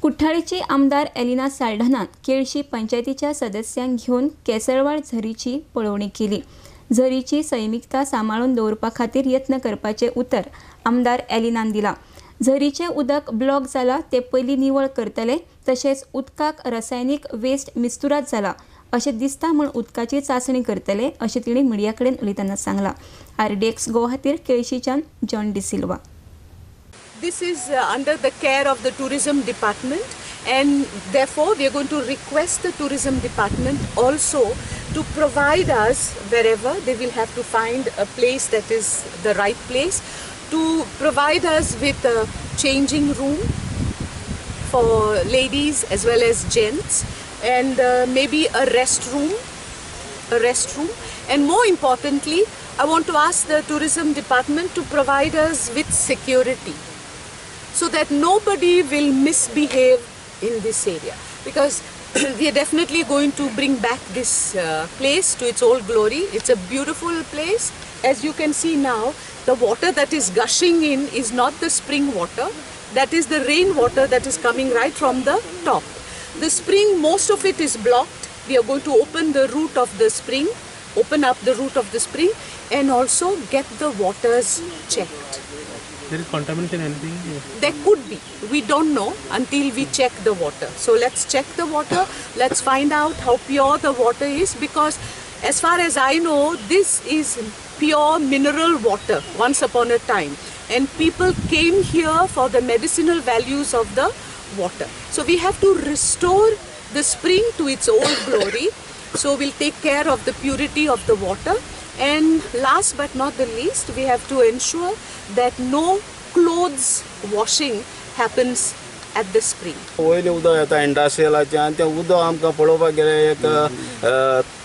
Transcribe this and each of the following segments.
कुठ्ठाळीची आमदार एलिना साल्ढानान केळशी पंचायतीच्या सदस्यांक घेवन केसळवाड झरीची पळोवणी केली। झरीची सैमीकता सांबाळून दवरपा खातीर यत्न करपाचे उतर आमदार एलिनान दिला। झरीचे उदक ब्लॉक जाला ते पयलीं निवळ करतले, तशेंच उदकाक रसायनीक वेस्ट मिस्तुराद जाला अशें दिसता म्हूण उदकाची चांचणी करतले अशें तिणी मिडिया कडेन उलयतना सांगलां। RDX गोवा खातीर केळशीच्यान John D'Silva. This is under the care of the tourism department, and therefore we are going to request the tourism department also to provide us wherever they will have to find a place that is the right place, to provide us with a changing room for ladies as well as gents, and maybe a restroom, and more importantly I want to ask the tourism department to provide us with security, so that nobody will misbehave in this area, because we are definitely going to bring back this place to its old glory. It's a beautiful place. As you can see now, the water that is gushing in is not the spring water, that is the rain water that is coming right from the top. The spring, most of it is blocked. We are going to open the root of the spring, and also get the waters checked. There is contamination, anything? There could be. We don't know until we check the water. So let's check the water. Let's find out how pure the water is, because as far as I know, this is pure mineral water once upon a time. And people came here for the medicinal values of the water. So we have to restore the spring to its old glory. So we'll take care of the purity of the water. And last but not the least, we have to ensure that no clothes washing happens at the spring. वयलें उदक येता इंडस्ट्रियलाचें, आनी तें उदक आमकां पळोवपाक गेल्यार एक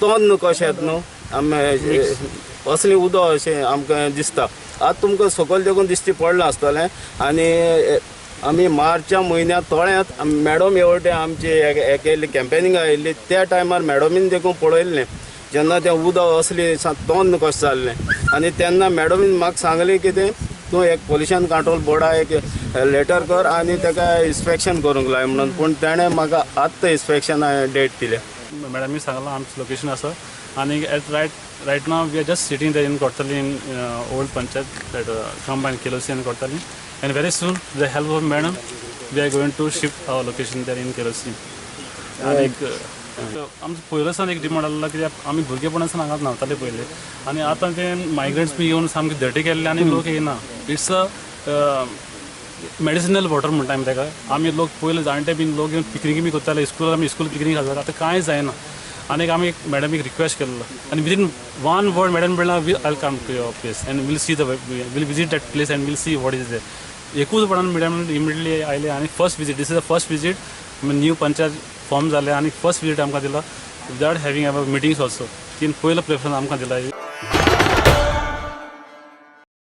तोन्न कशें येता न्हू, असलें उदक अशें आमकां दिसता। आतां तुमकां सकयल देखून दिश्टी पडलां आसतलें। आनी आमी मार्च्या म्हयन्या तळ्यांत मॅडम हेवटे आमची एक कॅम्पेनिंग आयिल्ली, त्या टायमार मॅडमीन देखून पळयल्लें जेन्ना तें उदक असलें तोन्न कशें जाल्लें। आनी तेन्ना मॅडमीन म्हाका सांगलें की तूं एक पोल्युशन कंट्रोल बोर्डा एक लेटर कर आनी ताका इन्स्पेक्शन करूंक लाय म्हणून, पूण ताणें म्हाका आत्तां इन्स्पेक्शन डेट दिल्या। मॅडमी सांगलां आमचें लोकेशन आसा, आनी right now we are just sitting there in Kottali, in old panchayat, that combined Kelosi and Kottali, and very soon with the help of madam we are going to shift our location there in Kelosi. आमचो पयलोसान एक demand आसलो की आमी भुरगेपणासान हांगाच न्हांवताले पयले, आनी आतां ते मायग्रंट्स बी येवन सामके धटे केल्ले आनी लोक येना। इट्स अ मेडिसिनल वॉटर म्हणटा आमी ताका। आमी लोक पयले जाणटे बीन लोक येवन पिकनीक बी करताले, स्कूल आमी स्कूल पिकनीक घालताले, आतां कांय जायना। आनी आमी मॅडमीक रिक्वेस्ट केल्लो, आनी विदीन 1 word मॅडम म्हणला I come to your place and will visit that place and will see what is there. एकूच वडान मॅडम इमिडिएटली आयले आनी first visit, this is the first visit, new panchayat form जाले आनी first visit आमकां दिला without having ever meetings also. तीन पयलो प्रेफरन्स आमकां दिला।